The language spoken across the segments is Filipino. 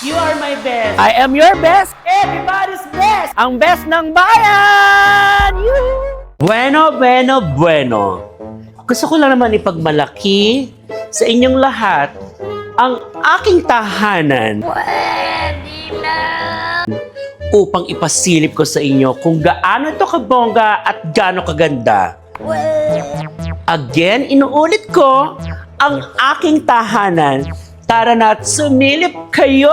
You are my best. I am your best. Everybody's best. Ang best ng bayan. Bueno, bueno, bueno. Gusto ko lang naman ipagmalaki sa inyong lahat ang aking tahanan. Upang ipasilip ko sa inyo kung gaano ito kabongga at gaano kaganda. Again, inuulit ko ang aking tahanan. Tara na't sumilip kayo!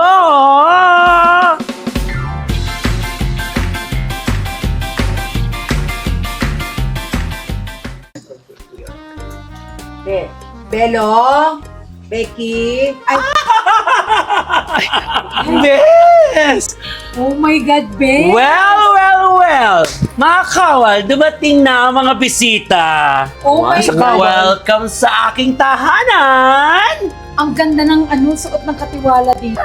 Belo, Becky, ay, Yes! oh my God, Be! Well! Mga kawal, dumating na ang mga bisita. Oh my God. Welcome sa aking tahanan! Ang ganda ng suot ng katiwala dito.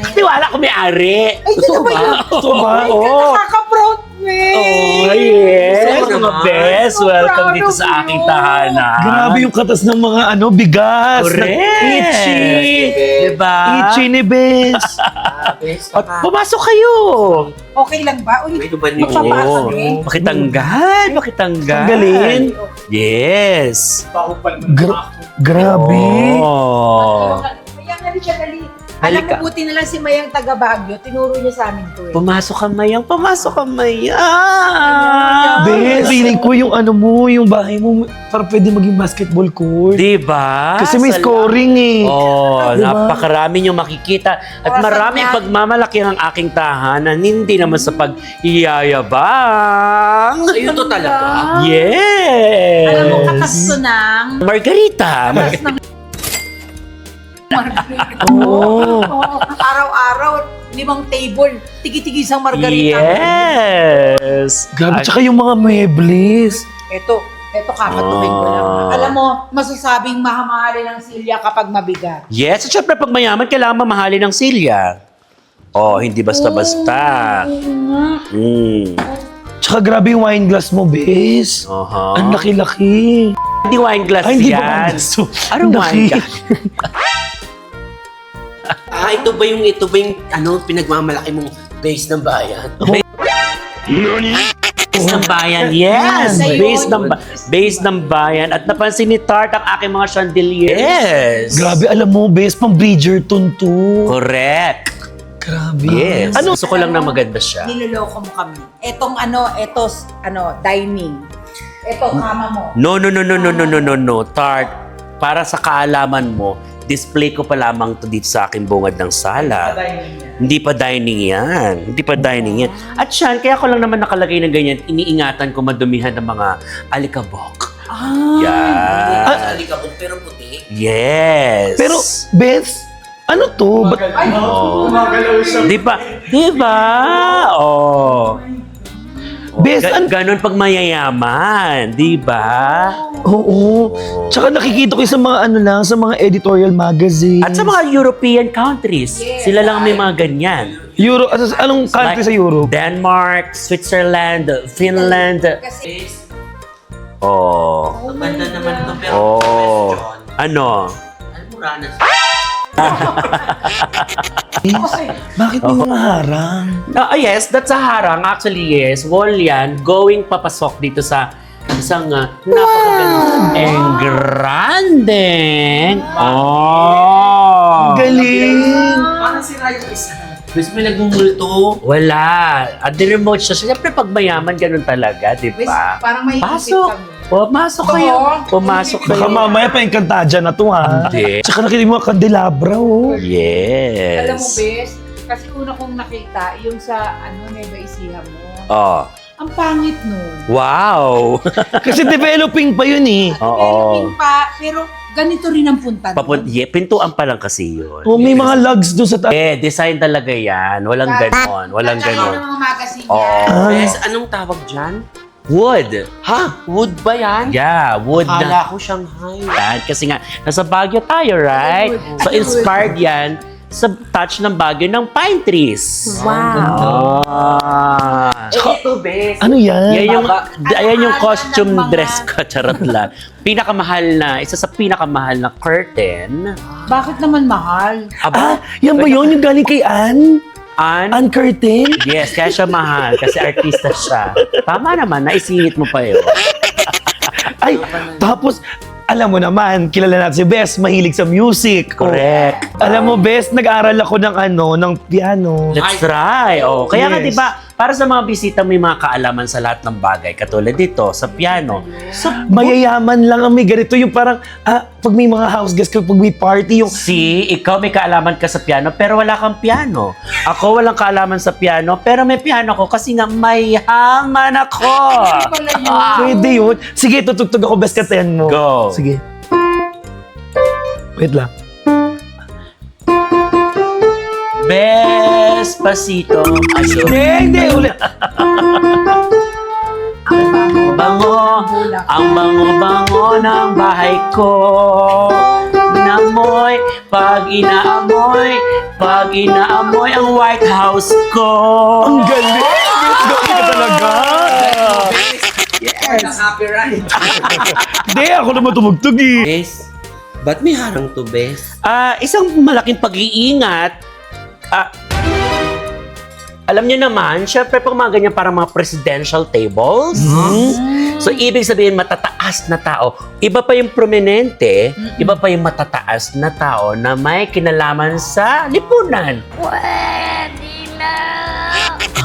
Tiwala ko may-ari. Ay, totoo ba yun? Totoo ba? Ay, Oo. nakaka-proud, Be! Oh, yes! Gusto ko Mga naman. best, So welcome proud dito of sa aking you. tahanan. Grabe yung katas ng mga bigas. Correct! Itchy. Diba? Itchy ni Bes. At pumasok kayo! Okay lang ba? Uy, May duban niyo. magpapasa, Oo. Be. Pakitanggal! Pakitanggal! Tanggalin. Yes! Grabe. Oh. Mayang, halika, dali. Alam Halika. mo, buti na lang si Mayang taga Baguio. Tinuro niya sa amin to eh. Pumasok ka, Mayang. Pumasok ka, Mayang. Bes, feeling ko yung yung bahay mo, parang pwede maging basketball court. Diba? Kasi may scoring eh. Oh, Diba? napakarami niyong makikita. At Oras maraming na. pagmamalaki ang aking tahanan. Hindi naman sa pag-iyayabang. Sa'yo to talaga? Yes! Alam mo, katas to ng... Margarita. Katas ng... Oo. Oo, araw-araw, 5 table, tigi-tigi isang margarita. Yes! Grabe, tsaka yung mga mebles. Ito kakatuwing ko lang. Ah. Alam mo, masasabing mahamahalin ng silya kapag mabigat. Yes, at syempre pag mayaman, kailangan mamahalin ng silya. Oh, hindi basta-basta. Mm. Tsaka grabe yung wine glass mo, Bes. Aha. Ang laki-laki. Hindi wine glass Ay, hindi ba yan. wine glass to? Anong Ang wine laki. glass? Ito ba yung pinagmamalaki mong base ng bayan? Base ng bayan, yes! Yan, Base ng bayan. At napansin ni Tart ang aking mga chandeliers. Yes! Grabe, alam mo, Bes, pang Bridgerton to. Correct. Grabe. Yes. Ano? Gusto ko lang na maganda siya. Niloloko mo kami. Etong dining. Ito, kama mo. No. Tart, para sa kaalaman mo, display ko pa lamang to dito sa aking bungad ng sala. Hindi pa dining yan. At siyan, kaya ko lang naman nakalagay ng ganyan, iniingatan ko madumihan ng mga alikabok. Yan. Alikabok pero puti. Yes. Pero, Bes, ano to? Ba't Di ba? Oh. Bes, Ganon pag mayayaman. Di ba? Oo. Tsaka nakikita ko yung sa mga sa mga editorial magazine. At sa mga European countries, sila lang may mga ganyan. Anong country sa Europe? Denmark, Switzerland, Finland. Kasi, Oh. Ang ganda naman ito pero Oh. question. Ano? Almoranas. Bakit may mga harang? Yes, that's a harang. Actually, yes. Wall yan. Going papasok dito sa isang napakagandang and grande. Oh. Galing! Parang sira yung isa. Mas may nagmumulto. Wala. At the remote siya. Siyempre, pag mayaman, ganun talaga, di ba? parang may Pasok. Pumasok kayo. Pumasok Baka kayo. mamaya pa yung kantadya na to, ha? Hindi. Tsaka nakita mo mga kandelabra, oh. Yes. Alam mo, Bes, kasi una kong nakita, yung sa, Nueva Ecija mo. Oh. Ang pangit nun. Wow. Kasi developing pa yun, eh. Oo. Pero ganito rin ang punta nun. Pintuan pa lang kasi yun. Oh, may mga lugs doon sa taas. Design talaga yan. Walang ganon. Walang Tsaka ganon. ng mga magazine Oo. yan. Bes, anong tawag dyan? Wood. Ha? Wood ba yan? Yeah, wood na. Kala ko Shanghai. Yan. Kasi nga, nasa Baguio tayo, right? So, inspired yan sa touch ng Baguio ng pine trees. Wow. Ah. Ito, bes. Ano yan? Ayan yung Ano costume ng mga- dress ko, charot lang. Isa sa pinakamahal na curtain. Bakit naman mahal? Aba, Yan ba yun? Yung galing kay Ann? Ann? Ann Curtin? Yes, kaya siya mahal kasi artista siya. Tama naman, naisingit mo pa yun. Ay, tapos, alam mo naman, kilala natin si Bes, mahilig sa music. Correct. Alam mo, Bes, nag-aaral ako ng piano. Let's try. Oh, kaya nga Yes. 'di ba, para sa mga bisita may mga kaalaman sa lahat ng bagay katulad dito sa piano. So, Mayayaman lang ang may ganito. Yung parang, pag may mga house guests, pag may party, yung ikaw may kaalaman ka sa piano pero wala kang piano. Ako walang kaalaman sa piano pero may piano ko kasi nga mayaman ako. Wala yun. pwede yun. Sige, tutugtog ako, Bes, katayan mo. Go. Sige. Wait lang. Despacito. Ayo. Hindi, ulit. Bango, ang bango-bango ng bahay ko. Namoy, pag inaamoy ang White House ko. Ang galing! Bes, galing ka talaga! Yes. Copyright. Hindi, ako naman tumugtog eh. Bes, ba't may harang to, bes? Isang malaking pag-iingat. Alam niyo naman, syempre pag mga ganyan parang mga presidential tables. So, ibig sabihin matataas na tao. Iba pa yung prominente, iba pa yung matataas na tao na may kinalaman sa lipunan.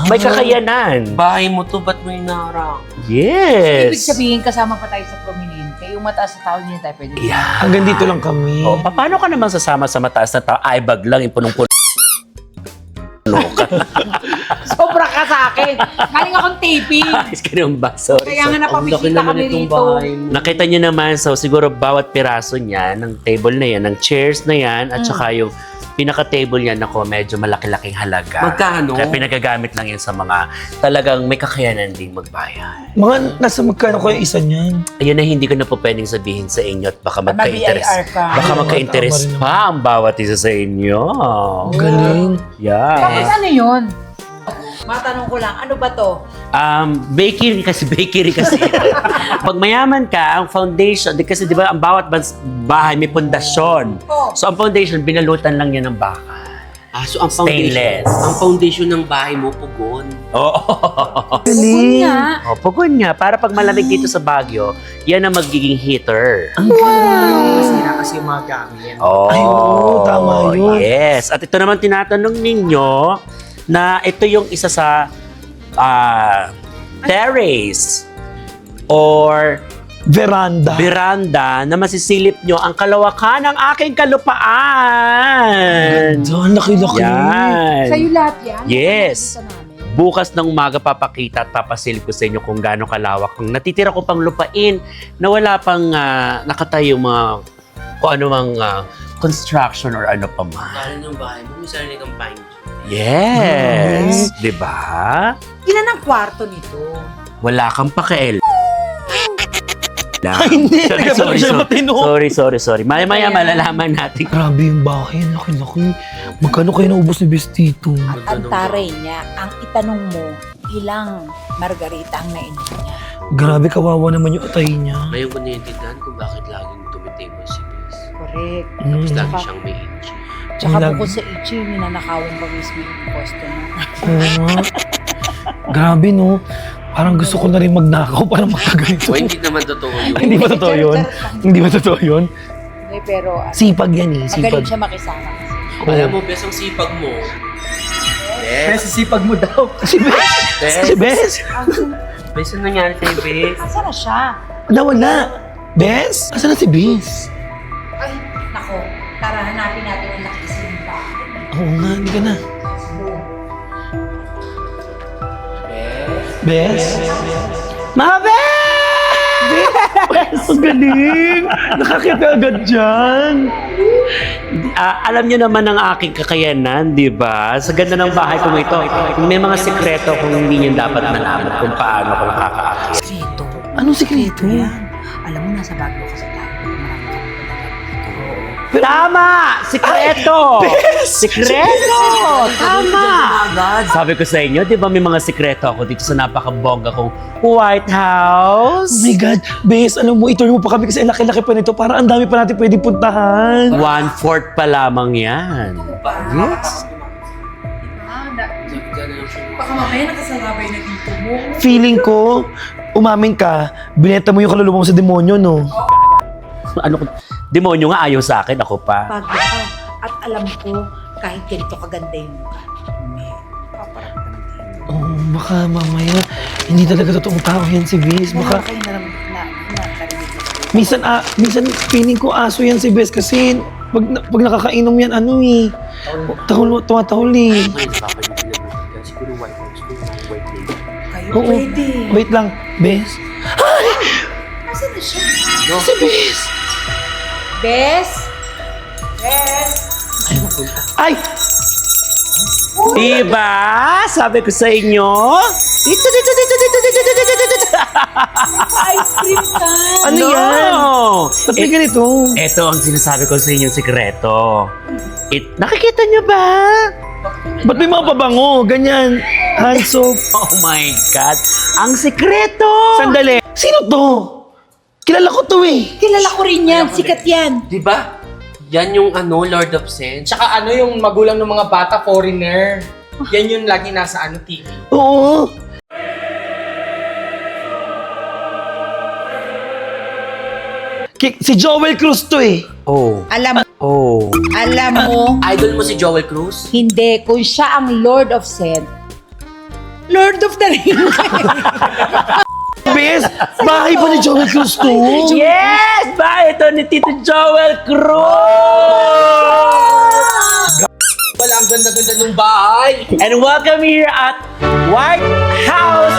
May kakayanan. Bahay mo to, ba't may narang? Ibig Yes. sabihin, kasama pa tayo sa prominente. Yung mataas na tao, hindi na tayo pwede. Yeah. Hanggang dito lang kami. Oh, paano ka naman sasama sa mataas na tao? Ay, bag lang, yung punong-puno. Sobra ka sa akin. Galing akong taping. Ayos ka ng ba? Sorry. Kaya nga Ang laki napabisita naman kami itong rito. bahay mo. Nakita niyo naman, so siguro bawat piraso niya, ng table na yan, ng chairs na yan, at saka yung pinaka-table niya, nako, medyo malaki-laking halaga. Magkano? Kaya pinagagamit lang yan sa mga talagang may kakayanan ding magbayad. Mga nasa magkano ko yung isa niyan? Ayun na hindi ko na po pwedeng sabihin sa inyo at baka magka-interest. Ma-BIR ka. Baka Ay, magka-interest tama rin pa ang bawat isa sa inyo. Ang galing. Yeah. Tapos ano yun? Matanong ko lang, ano ba to? Bakery kasi. Pag mayaman ka, ang foundation, kasi di ba ang bawat bahay may pundasyon. Oh. So ang foundation, binalutan lang yan ng baka. So ang foundation, Stainless. ang foundation ng bahay mo, pugon. Oo. Galing. Nga. Oh, pugon nga. Para pag malamig dito sa Baguio, yan ang magiging heater. Masira kasi yung mga gamit. Oh, Ay, oo, tama yun. Yes. At ito naman tinatanong ninyo na ito yung isa sa terrace or veranda na masisilip nyo ang kalawakan ng aking kalupaan. Ang laki-laki. Yan. Sa'yo lahat yan? Yes. Nakikita namin. Bukas ng umaga papakita at papasilip ko sa inyo kung gaano kalawak. Kung natitira ko pang lupain na wala pang nakatayo mga kung ano mang construction or ano pa man. Kala ng bahay mo, may sarili kang pine tree. Yes. Di ba? Ilan ang kwarto nito? Wala kang pakialam. Hindi, siya matino. Sorry. Maya malalaman natin. Grabe yung bahay, ang laki-laki. Magkano kayo naubos ni Bes dito? At ang taray niya, ang itanong mo, ilang margarita ang nainom niya? Grabe, kawawa naman yung atay niya. Ngayon ko naiintindihan kung bakit laging tumitable si Bes. Correct. Tapos Mm. lagi siyang may itchy. Tsaka Ilang- bukod sa ichi, ninanakawan pa mismo yung customer. Oo nga. Grabe, no? Parang gusto ko na rin magnakaw para magkaganito. O hindi naman totoo yun. Hindi ba totoo yun? Hindi ba totoo yun? Hindi, pero Sipag yan eh, sipag. magaling siya makisama kasi. Alam mo, Bes, ang sipag mo. Bes, sipag mo daw. Si Bes! Si Bes! Bes, ano nangyari kay Bes? Asa na siya? Nawala. Bes? Asan na si Bes? Ay, nako. Tara, hanapin natin ang nakisimba. Oo nga, hindi ka na. Bes? Mga Bes! Ang galing! Nakakita agad dyan. Alam niyo naman ang aking kakayanan, di ba? Sa ganda ng bahay kong ito, may mga sikreto kung hindi niyo dapat malaman kung paano ko nakakaakit. Sikreto. Anong sikreto? Yan. Alam mo, nasa Baguio kasi tayo. Marami kami pinagkakita. Tama! Sikreto! Sikreto! Tama! Sabi ko sa inyo, di ba may mga sikreto ako dito sa napakabongga kong White House? Oh my God, Bes, alam mo, ituloy mo pa kami kasi ang laki-laki pa nito. Para ang dami pa natin pwedeng puntahan. 1/4 pa lamang yan. Yes. Baka mamaya nakasalabay na dito mo. Feeling ko, umamin ka, binenta mo yung kaluluwa mo sa demonyo, no? Ano, demonyo nga ayaw sa akin, ako pa. Bago ka. At alam ko, kahit ganito kaganda yung mukha, may paparamdam din. Oh, baka mamaya, hindi talaga totoong tao yan si Bes. Baka Baka, kayo narinig. minsan feeling ko aso yan si Bes kasi pag nakakainom yan, ano eh. Tumatahol eh. Siguro white house, white lady. Kayo Oo. pwede. Wait lang, Bes. Asan na siya? Si Bes! Bes? Bes? Ay! Diba? Sabi ko sa inyo. Dito. Ice cream ka. Ano yan? Ba't may ganito? Ito ang sinasabi ko sa inyong sikreto. Nakikita niyo ba? Ba't may mga pabango? Ganyan. Hand soap. Oh my God. Ang sikreto! Sandali. Sino to? Kilala ko to eh. Kilala ko rin yan. Sikat yan. Di ba? Yan yung Lord of Sense. Tsaka yung magulang ng mga bata, foreigner. Yan yung lagi nasa TV. Oo. Si Joel Cruz to eh. Oh. Alam mo, Idol mo si Joel Cruz? hindi. Kung siya ang Lord of Scent, Lord of the Rings. Bes, bahay ba ni Joel Cruz to? Yes! Ba? Ito ni Tito Joel Cruz! Wala, ang ganda-ganda ng bahay. And welcome here at White House,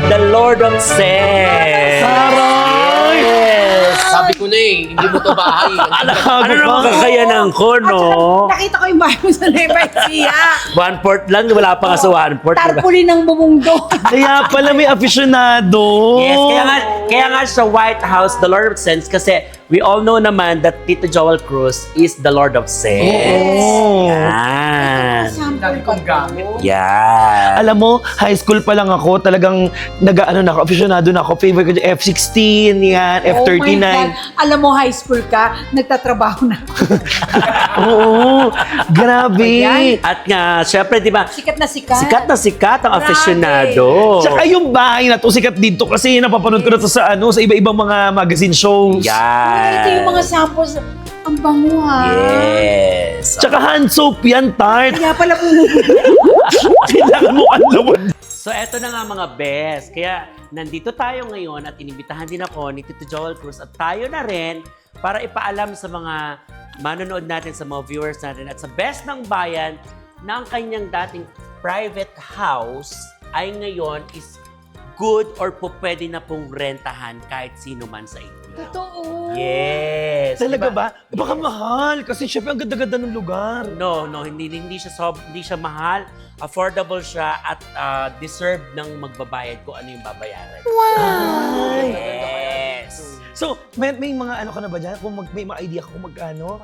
the Lord of Sex. Saray! Yes! Sabi ko na eh, hindi mo to bahay. Ano naman kakayanan ko, no? Nakita ko yung bahay mo sa Nueva Ecija. 1/4 lang, wala pa nga sa 1/4. Diba? Tarpulin ng bumundo. Kaya pala may aficionado. Yes, kaya nga sa White House, the Lord of Sense, kasi we all know naman that Tito Joel Cruz is the Lord of Sense. Oo. Yan. Dami kong gamit. Yan. Alam mo, high school pa lang ako, talagang nag-ano na ako, aficionado na ako. Favorite ko yung F-16, yan, F-39. Oh my God. Alam mo, high school ka, nagtatrabaho na. Oo, grabe. Ayan. At nga, syempre, di ba, Sikat na sikat. sikat ang Grabe. aficionado. Tsaka yung bahay na to, sikat dito kasi napapanood ko na to sa sa iba-ibang mga magazine shows. Yan. Ito yung mga samples. Ang bango ha. Yes. Tsaka hand soap yan, Tart. Kaya pala bumubulo. Kailangan mo ang lawan. So, eto na nga mga best. Kaya, nandito tayo ngayon at inibitahan din ako ni Tito Joel Cruz at tayo na rin para ipaalam sa mga manonood natin, sa mga viewers natin at sa best ng bayan na ang kanyang dating private house ay ngayon is good or po pwede na pong rentahan kahit sino man sa inyo. Totoo. Yes. Talaga Diba? ba? Baka mahal kasi syempre ang ganda-ganda ng lugar. No, hindi siya mahal. Affordable siya at deserve ng magbabayad kung ano yung babayaran. Ay. Yes. So, may mga ano ka na ba dyan? Kung may mga idea ka kung magkano?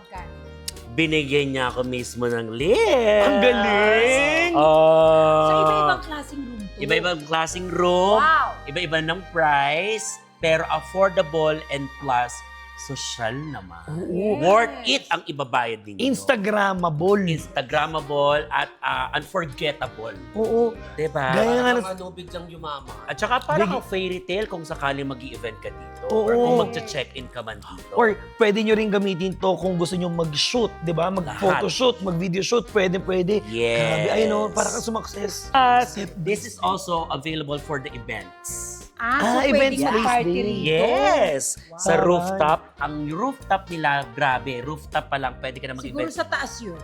Binigyan niya ako mismo ng list. Ang galing! So, iba-ibang klaseng room to. Iba-ibang klaseng room, Wow. iba-iba ng price, pero affordable and plus social naman. Oo. Worth it ang ibabayad ninyo. Instagrammable. Instagrammable at unforgettable. Oo. Diba? Gaya nga Parang biglang yumaman. At saka parang Big- ang fairy tale kung sakaling mag-i-event ka dito. Oo. Or kung magcha-check-in ka man dito. Or pwede nyo rin gamitin to kung gusto nyo mag-shoot, di ba? Mag-photoshoot, mag-video shoot, pwede. Yes. Grabe, ayun o, para kang sumakses. This is also available for the events. So events pwedeng race mag-party day. rito. Yes! Sa Wow. rooftop. Ang rooftop nila, grabe. Rooftop pa lang, pwede ka na Siguro mag-event. sa taas yun.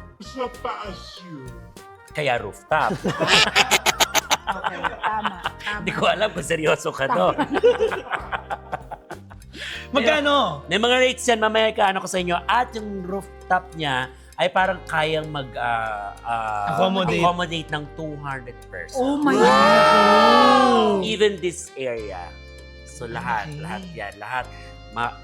Kaya rooftop. Okay, tama. Hindi ko alam kung seryoso ka doon. Magkano? May mga rates yan, mamaya kaano ko sa inyo. At yung rooftop niya ay parang kayang accommodate ng 200 persons. Oh my God. Even this area. So lahat Okay. yan, lahat.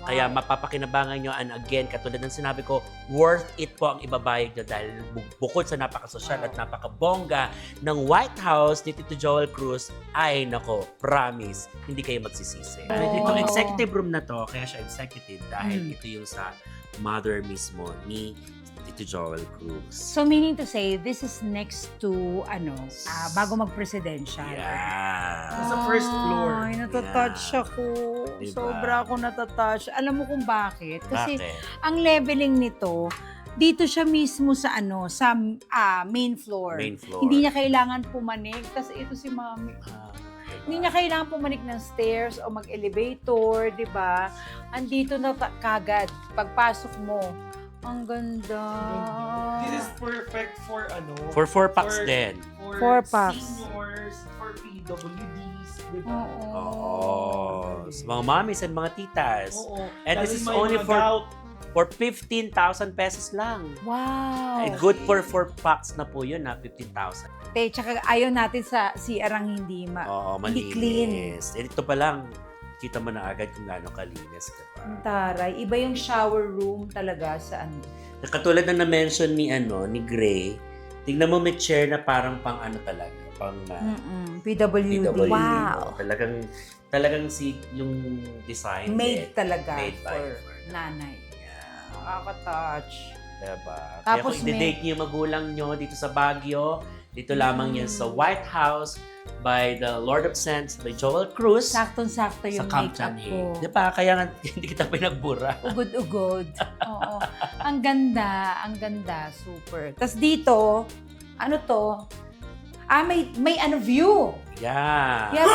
Kaya mapapakinabangan nyo. And again, katulad ng sinabi ko, worth it po ang ibabayad nyo dahil bukod sa napakasosyal at napakabongga ng White House ni Tito Joel Cruz, ay nako, promise, hindi kayo magsisisi. Itong executive room na to, kaya siya executive dahil ito yung sa mother mismo ni Tito Joel Cruz. So meaning to say, this is next to, bago mag-presidential. Yeah. Sa first floor. Ay, natatouch ako. Diba? Sobra ako natatouch. Alam mo kung bakit? Kasi Bakit? ang leveling nito, dito siya mismo sa sa main floor. Main floor. Hindi niya kailangan pumanik. Tapos ito si Mami. Diba? Hindi niya kailangan pumanik ng stairs o mag-elevator, di ba? Andito na kagad. Pagpasok mo, ang ganda. This is perfect for For 4 packs din. Four packs. Seniors, for PWDs, di ba? Oo. Sa mga mommies and mga titas. Oo. And this is only for 15,000 pesos lang. Wow. Eh, good for 4 packs na po yun, 15,000. Tsaka ayaw natin sa CR ang hindi Oo, hindi clean. malinis. Eh, ito pa lang, kita mo na agad kung gaano kalinis ka pa. Ang taray. Iba yung shower room talaga sa Katulad na na-mention ni Gray, tignan mo may chair na parang pang talaga, pang PWD. PWD. Wow. Talagang yung design. Made talaga Made by for her. nanay. Yeah. Nakaka-touch. Diba? Kaya Tapos kung i-date niyo yung magulang nyo dito sa Baguio, dito lamang yan sa White House by the Lord of Scents, by Joel Cruz. Saktong-sakto Sa yung Camp makeup Chanhae. ko. Diba? Kaya nga hindi kita pinagbura. Ugod-ugod. Oo. Ang ganda. Ang ganda. Super. Tapos dito, ano to? May view. Yeah. Yes.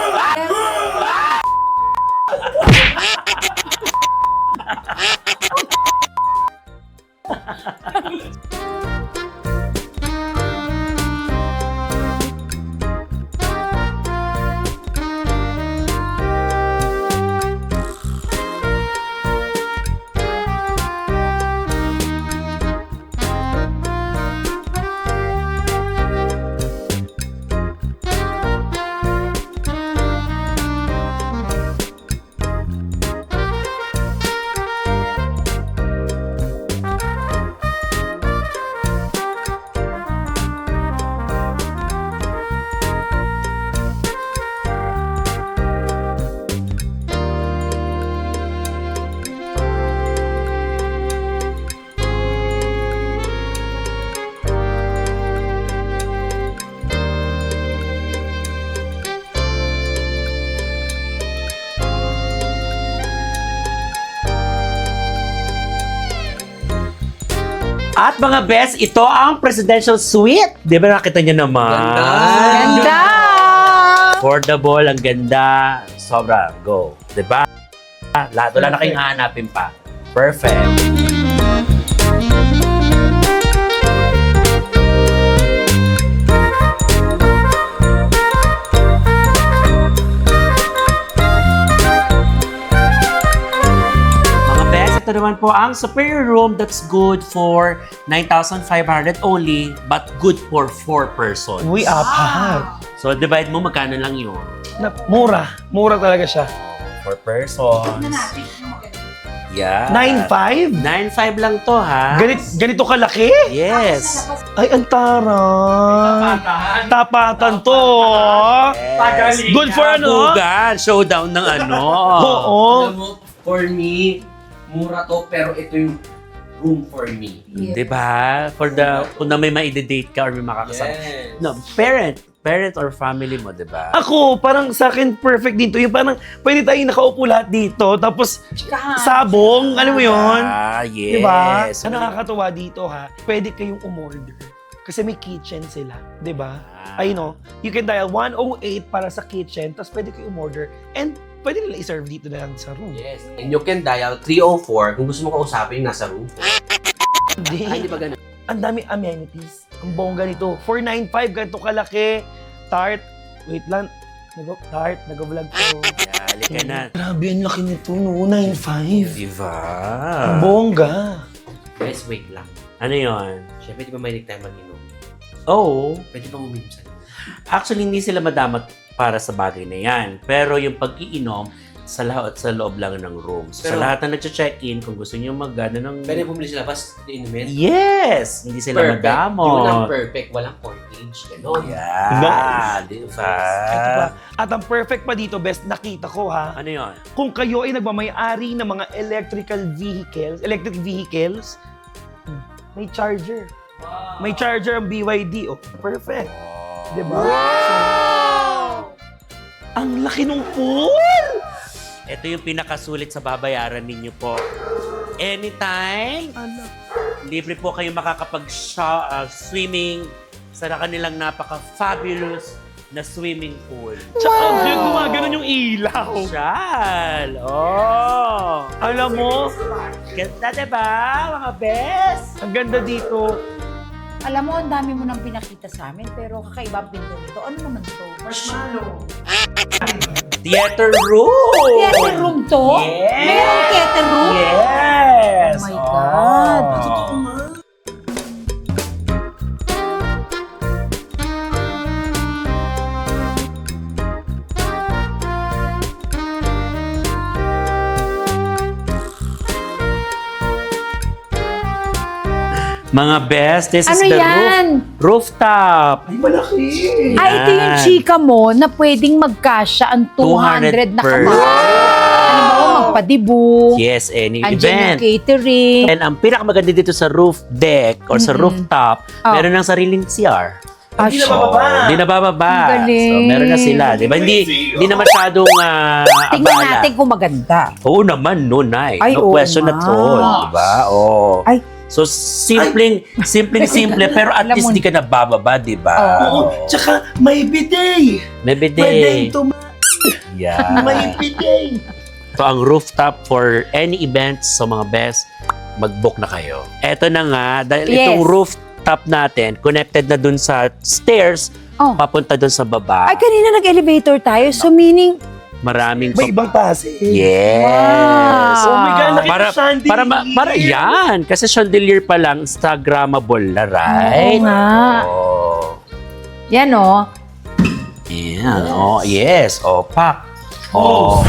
At mga best, ito ang presidential suite. Di ba nakita niyo naman? Ganda! Affordable, ang ganda. Sobra, go. Di ba? Lahat, wala na kayong hahanapin pa. Perfect. Mga best, ito naman po ang superior room that's good for 9,500 only, but good for 4 persons. Uy, apat. So, divide mo, magkano lang yun? Mura. Mura talaga siya. 4 persons. Yeah. 9.5? 9.5 lang to, ha? Ganito kalaki? Yes. Ay, ang taray. Tapatan to. Yes. Good for ano? Bugan. Showdown ng ano. Oo. Alam mo, for me, mura to, pero ito yung room for me. Diba? Kung na may ma-date ka or may makakasama. Yes. No, parent or family mo, diba? Ako, parang sa akin perfect dito. Yung parang pwede tayong nakaupo lahat dito. Tapos sabong, alam mo yun? Ah, yes. Diba? Ang nakakatuwa dito ha, pwede kayong umorder. Kasi may kitchen sila, diba? I know, you can dial 108 para sa kitchen, tapos pwede kayong umorder. And pwede nila i-serve dito na lang sa room. Yes. And you can dial 304 kung gusto mo kausapin yung nasa room. Ay, di ba ganun? Ang dami amenities. Ang bongga nito. 495, ganito kalaki. Tart. Wait lang. Tart, nag-vlog ko. Yeah, halika na. Grabe, ang laki nito, no? 9.5. Diba? Ang bongga. Guys, wait lang. Ano yun? Siyempre, di ba mahilig tayo mag-inom? Oh, Pwede ba uminom sa'yo? actually, hindi sila madamat para sa bagay na yan. Pero yung pag-iinom, sa loob lang ng room. So, sa Pero- lahat na nag-check-in, kung gusto niyo mag-ano ng... Pwede bumili sa labas, inumin. Yes! Hindi sila Perfect. madamot. Yun ang perfect. Walang portage. Ganon. Yeah. Di ba? Ito pa. At ang perfect pa dito, best nakita ko ha, Ano yun? kung kayo ay nagmamayari ng mga electric vehicles, may charger. May charger ang BYD. Oh, perfect. Diba? Ang laki ng pool! Ito yung pinakasulit sa babayaran ninyo po. Anytime, libre po kayo makakapag-swimming sa kanilang napaka-fabulous na swimming pool. Tsaka yun, gumagano yung ilaw. Shal! Oh! Alam mo, Ganda, diba, mga best? ang ganda dito. Alam mo, ang dami mo nang pinakita sa amin, pero kakaiba ang pinto nito. Ano naman to? Theater room! Theater room to? Yes! Merong theater room? Yes! Oh my God. Mga best, this Ano is the yan? rooftop. Ay, malaki. Ay, ito yung Yan. chika mo na pwedeng magkasya ang 200 na 200 kamay. Halimbawa, magpadibu. Yes, any Andiyan event. yung catering. And ang pinakamaganda dito sa roof deck or sa rooftop, Oh. meron ng sariling CR. Ah, Hindi na sure. bababa. Hindi na bababa. Ang galing. So, meron na sila. Di ba? Hindi na masyadong Tingnan abala. natin kung maganda. Oo naman, no, Nay. Ay, No oo question at nga. all. Di ba? Oo. Ay. So, simple, pero at Alam least mo- di ka nabababa, di ba? Oo, tsaka may bidet. May Pwede bidet. ito, Yeah. may bidet. So, ang rooftop for any events sa mga best, mag-book na kayo. Eto na nga, dahil Yes. itong rooftop natin, connected na dun sa stairs, Oh. papunta dun sa baba. Ay, kanina nag-elevator tayo. So, meaning, Maraming... May ibang pase. Yes! Wow. Oh my God, laki Para, ng chandelier. para yan. Kasi chandelier pa lang, Instagrammable na, right? Oo nga. Oh. Yan o. Yan. Oh, yes. Oh, pak. Oh.